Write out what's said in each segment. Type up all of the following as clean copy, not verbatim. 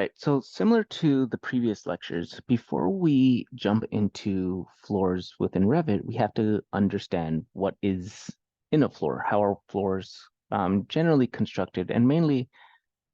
right, so similar to the previous lectures, before we jump into floors within Revit, we have to understand what is in a floor, how are floors generally constructed, and mainly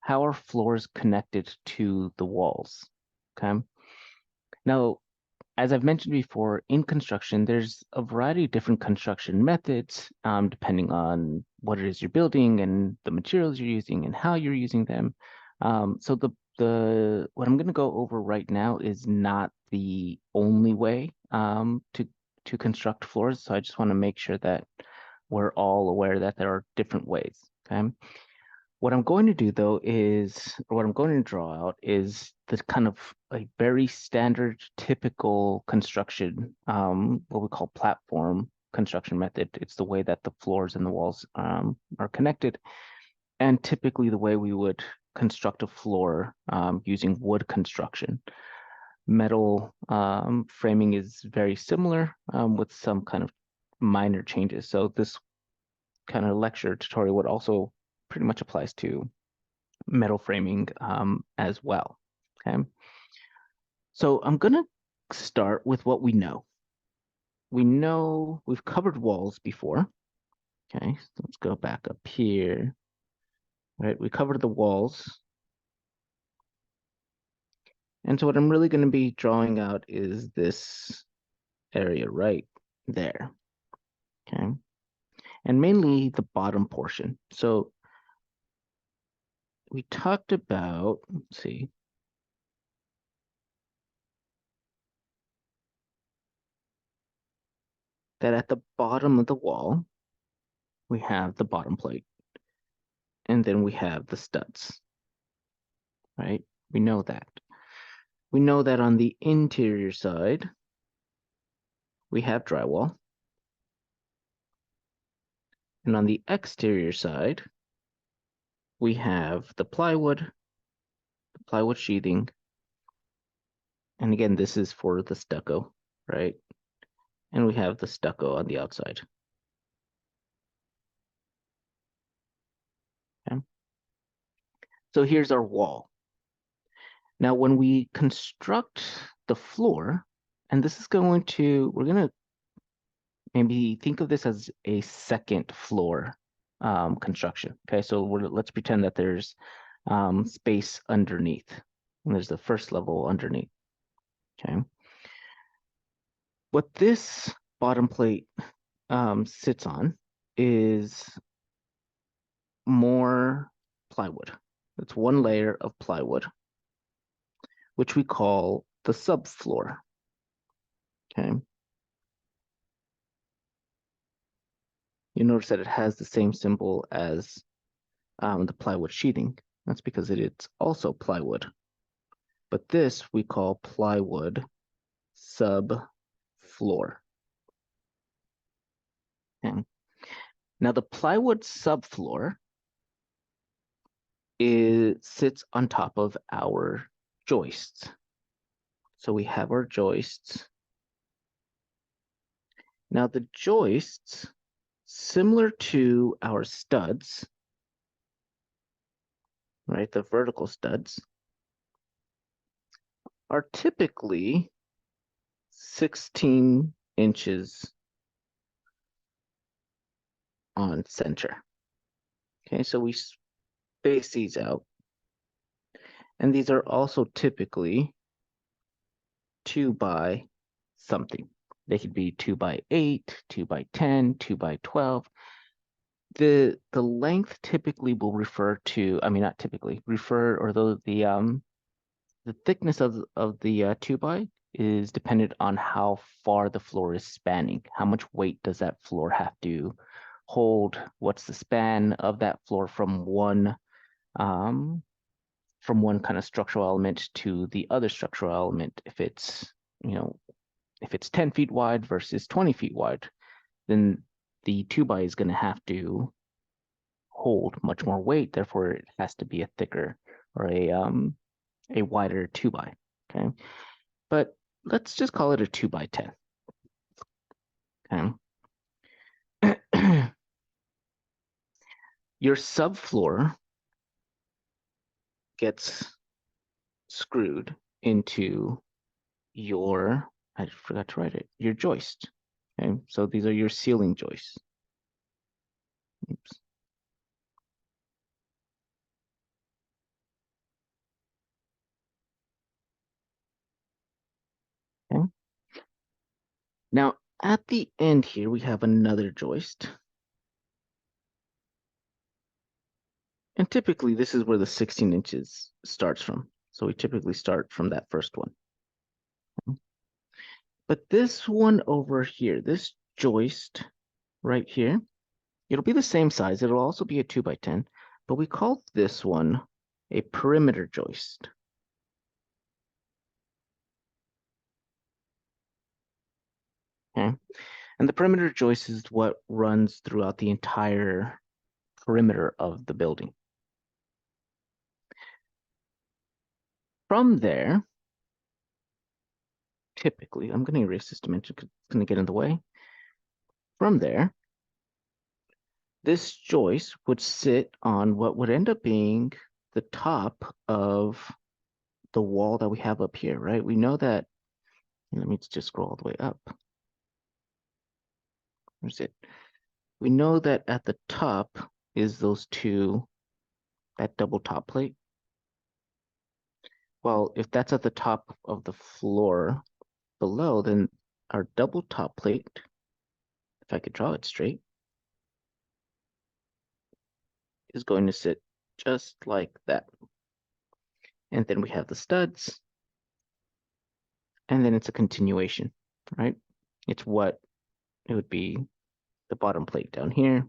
how are floors connected to the walls, okay? Now, as I've mentioned before, in construction, there's a variety of different construction methods, depending on what it is you're building and the materials you're using and how you're using them. So what I'm going to go over right now is not the only way to construct floors. So I just want to make sure that we're all aware that there are different ways. Okay. What I'm going to do though is, or what I'm going to draw out is the kind of a very standard, typical construction, what we call platform construction method. It's the way that the floors and the walls are connected, and typically the way we would construct a floor using wood construction. Metal framing is very similar with some kind of minor changes. So this kind of lecture tutorial would also pretty much applies to metal framing as well. Okay. So I'm going to start with what we know. We know we've covered walls before. Okay, so let's go back up here. All right, we covered the walls. And so what I'm really going to be drawing out is this area right there. Okay. And mainly the bottom portion. So we talked about, let's see. That at the bottom of the wall, we have the bottom plate. And then we have the studs, right? We know that. We know that on the interior side, we have drywall. And on the exterior side, we have the plywood sheathing. And again, this is for the stucco, right? And we have the stucco on the outside. Okay. So here's our wall. Now, when we construct the floor, and this is we're going to maybe think of this as a second floor construction. Okay, so let's pretend that there's space underneath. And there's the first level underneath. Okay. What this bottom plate sits on is more plywood. It's one layer of plywood, which we call the subfloor. Okay. You notice that it has the same symbol as the plywood sheathing. That's because it's also plywood. But this we call plywood subfloor. Okay. Now the plywood subfloor sits on top of our joists. So we have our joists. Now the joists, similar to our studs, right, the vertical studs, are typically 16 inches on center. Okay, so we space these out. And these are also typically 2 by something. They could be 2 by 8, 2 by 10, 2 by 12. The length typically will refer to, I mean, not typically, or the thickness of the 2 by is dependent on how far the floor is spanning. How much weight does that floor have to hold? What's the span of that floor from one kind of structural element to the other structural element? If it's, if it's 10 feet wide versus 20 feet wide, then the 2 by is going to have to hold much more weight. Therefore, it has to be a thicker or a wider 2 by. Okay, but let's just call it a 2 by 10. Okay. Your subfloor gets screwed into your, I forgot to write it, your joist. Okay, so these are your ceiling joists. Oops. Okay. Now, at the end here, we have another joist. And typically, this is where the 16 inches starts from. So we typically start from that first one. But this one over here, this joist right here, it'll be the same size. It'll also be a 2x10, but we call this one a perimeter joist. Okay. And the perimeter joist is what runs throughout the entire perimeter of the building. From there, typically, I'm going to erase this dimension because it's going to get in the way. From there, this joist would sit on what would end up being the top of the wall that we have up here, right? We know that, let me just scroll all the way up. Where's it? We know that at the top is those two, that double top plate. Well, if that's at the top of the floor below, then our double top plate, if I could draw it straight, is going to sit just like that. And then we have the studs, and then it's a continuation, right? It's what it would be the bottom plate down here,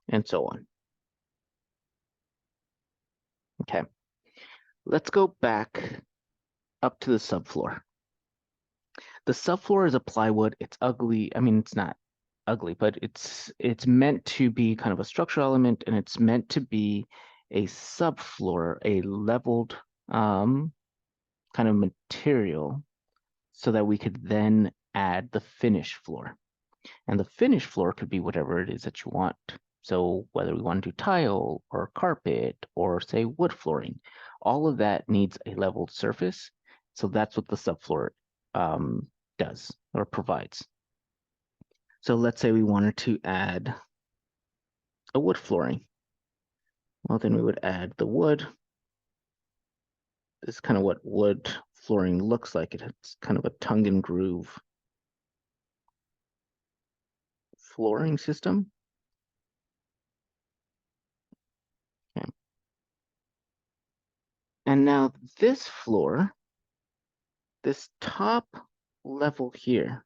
and so on. Okay, let's go back up to the subfloor. The subfloor is a plywood. It's ugly. I mean, it's not ugly, but it's meant to be kind of a structural element, and it's meant to be a subfloor, a leveled kind of material, so that we could then add the finished floor. And the finished floor could be whatever it is that you want. So whether we want to do tile or carpet or say wood flooring, all of that needs a leveled surface. So that's what the subfloor does or provides. So let's say we wanted to add a wood flooring. Well, then we would add the wood. This is kind of what wood flooring looks like. It's kind of a tongue and groove flooring system. Okay. And now this floor, this top level here,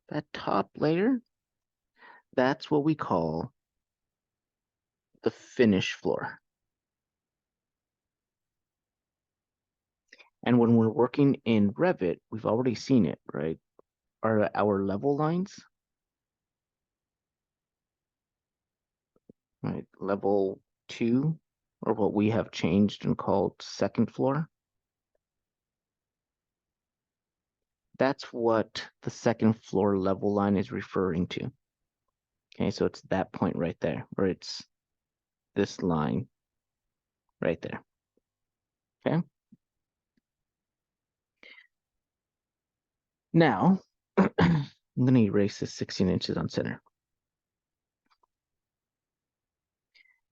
that top layer, that's what we call the finish floor. And when we're working in Revit, we've already seen it, right? Our level lines, right? Level 2, or what we have changed and called second floor. That's what the second floor level line is referring to. Okay, so it's that point right there, where it's this line right there. Okay. Now, I'm going to erase this 16 inches on center.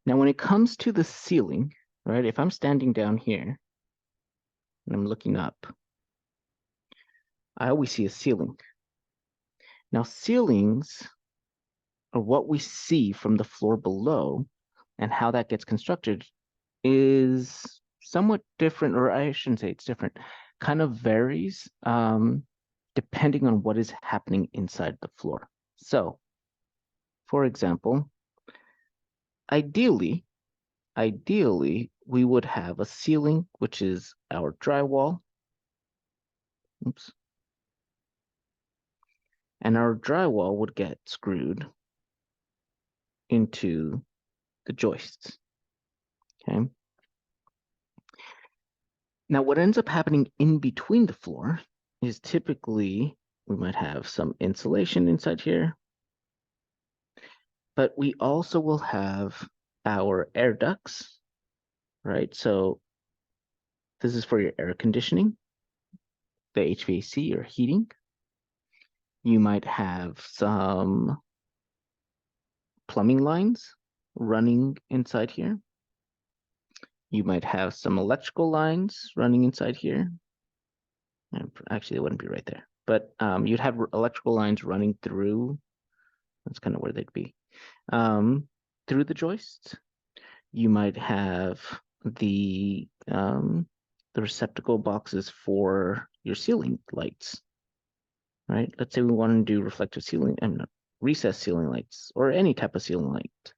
Now, when it comes to the ceiling, right, if I'm standing down here and I'm looking up, I always see a ceiling. Now, ceilings are what we see from the floor below, and how that gets constructed is somewhat different, or I shouldn't say it's different, kind of varies depending on what is happening inside the floor. So, for example, ideally, we would have a ceiling, which is our drywall. Oops. And our drywall would get screwed into the joists. Okay. Now, what ends up happening in between the floor is typically we might have some insulation inside here, but we also will have our air ducts, right? So This is for your air conditioning, the HVAC or heating. You might have some plumbing lines running inside here. You might have some electrical lines running inside here. And actually, it wouldn't be right there, but you'd have electrical lines running through. That's kind of where they'd be. Through the joists. You might have the receptacle boxes for your ceiling lights, right? Let's say we want to do reflective ceiling and recessed ceiling lights or any type of ceiling light.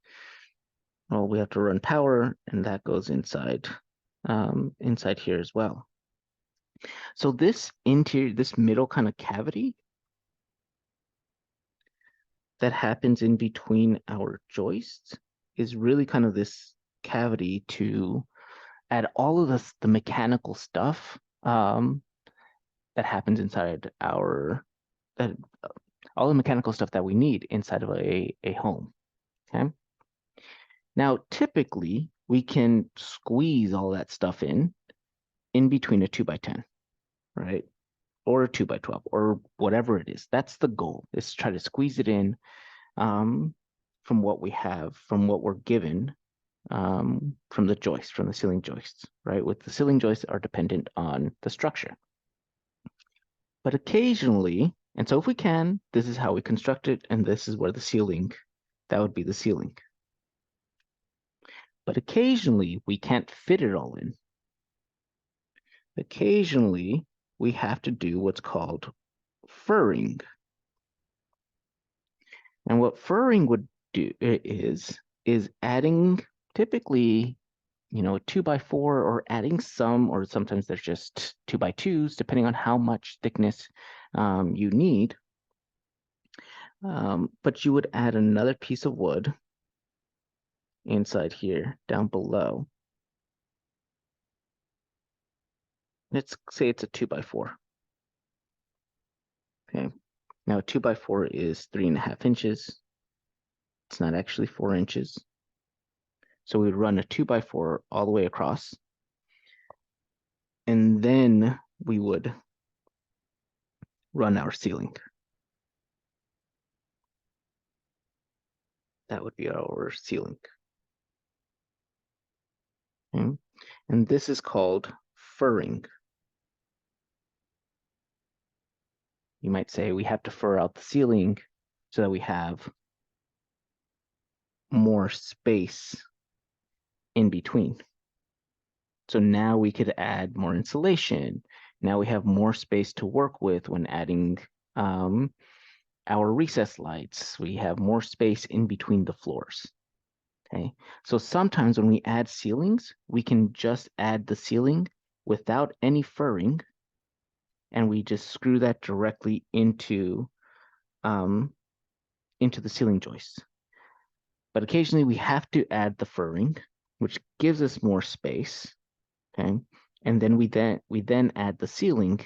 Well, we have to run power, and that goes inside inside here as well. So this interior, this middle kind of cavity that happens in between our joists is really kind of this cavity to add all of the mechanical stuff that happens inside our all the mechanical stuff that we need inside of a home. Okay. Now, typically, we can squeeze all that stuff in between a 2x10, right? Or a 2x12, or whatever it is. That's the goal, is to try to squeeze it in from what we have, from what we're given from the joists, from the ceiling joists, right? With the ceiling joists are dependent on the structure. But occasionally, and so if we can, this is how we construct it, and this is where the ceiling, that would be the ceiling. But occasionally, we can't fit it all in. Occasionally, we have to do what's called furring. And what furring would do is adding typically, you know, a 2x4 or adding some, or sometimes there's just 2x2s, depending on how much thickness you need. But you would add another piece of wood inside here, down below. Let's say it's a 2x4. Okay. Now a 2x4 is 3.5 inches. It's not actually 4 inches. So we would run a 2x4 all the way across. And then we would run our ceiling. That would be our ceiling. Okay. And this is called furring. You might say we have to fur out the ceiling so that we have more space in between. So now we could add more insulation. Now we have more space to work with when adding our recessed lights. We have more space in between the floors. Okay, so sometimes when we add ceilings, we can just add the ceiling without any furring, and we just screw that directly into the ceiling joists. But occasionally we have to add the furring, which gives us more space. Okay, and then we then add the ceiling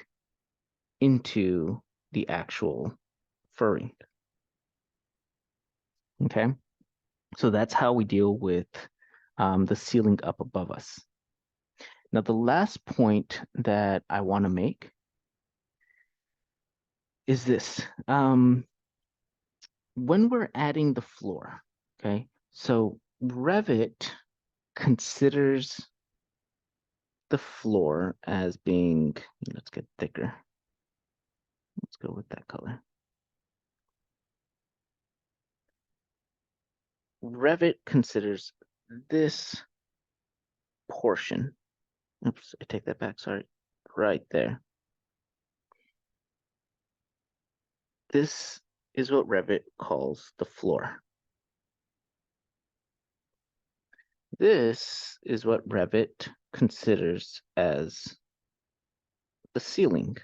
into the actual furring. Okay, so that's how we deal with the ceiling up above us. Now, the last point that I want to make is this. When we're adding the floor, okay, so Revit considers the floor as being, let's get thicker. Let's go with that color. Revit considers this portion. Oops, I take that back, sorry. Right there. This is what Revit calls the floor. This is what Revit considers as the ceiling.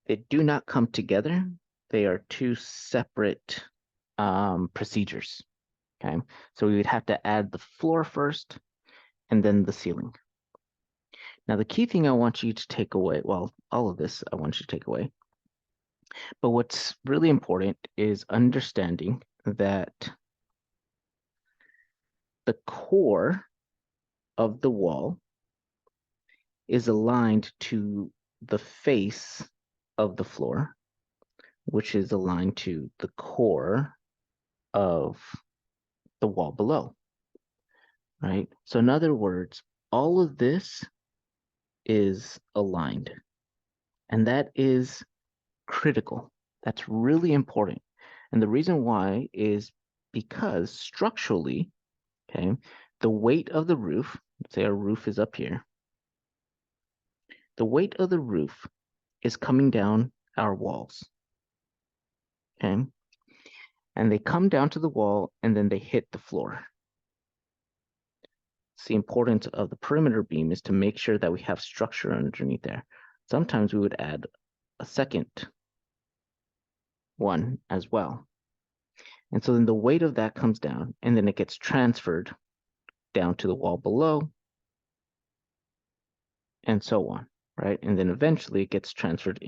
They do not come together. They are two separate procedures. Okay, so we would have to add the floor first and then the ceiling. Now, the key thing I want you to take away, well, all of this I want you to take away, but what's really important is understanding that the core of the wall is aligned to the face of the floor, which is aligned to the core of the wall below, right? So in other words, all of this is aligned, and that is critical. That's really important. And the reason why is because structurally, okay, the weight of the roof, let's say our roof is up here, the weight of the roof is coming down our walls, okay? And they come down to the wall and then they hit the floor. So the importance of the perimeter beam is to make sure that we have structure underneath there. Sometimes we would add a second one as well. And so then the weight of that comes down and then it gets transferred down to the wall below and so on, right? And then eventually it gets transferred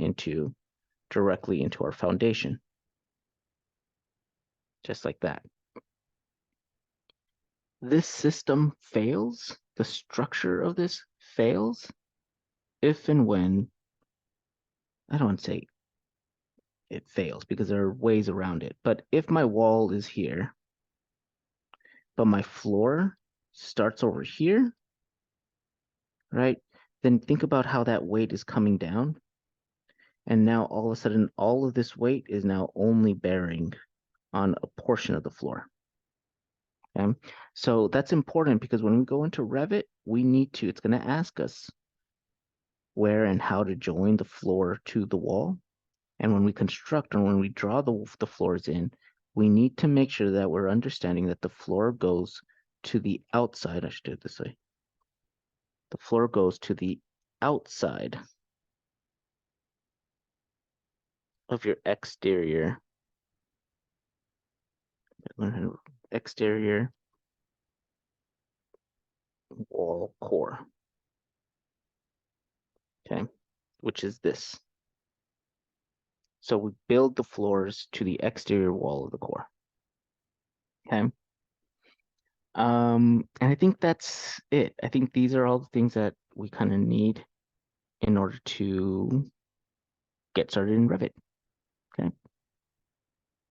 directly into our foundation, just like that. This system fails, the structure of this fails if and when, I don't want to say it fails because there are ways around it, but if my wall is here, but my floor starts over here, right? Then think about how that weight is coming down. And now all of a sudden, all of this weight is now only bearing on a portion of the floor. Okay? So that's important because when we go into Revit, we need to, it's going to ask us where and how to join the floor to the wall. And when we construct and when we draw the floors in, we need to make sure that we're understanding that the floor goes to the outside. I should do it this way. The floor goes to the outside of your exterior wall core, okay, which is this. So we build the floors to the exterior wall of the core, okay? And I think that's it. I think these are all the things that we kind of need in order to get started in Revit, okay?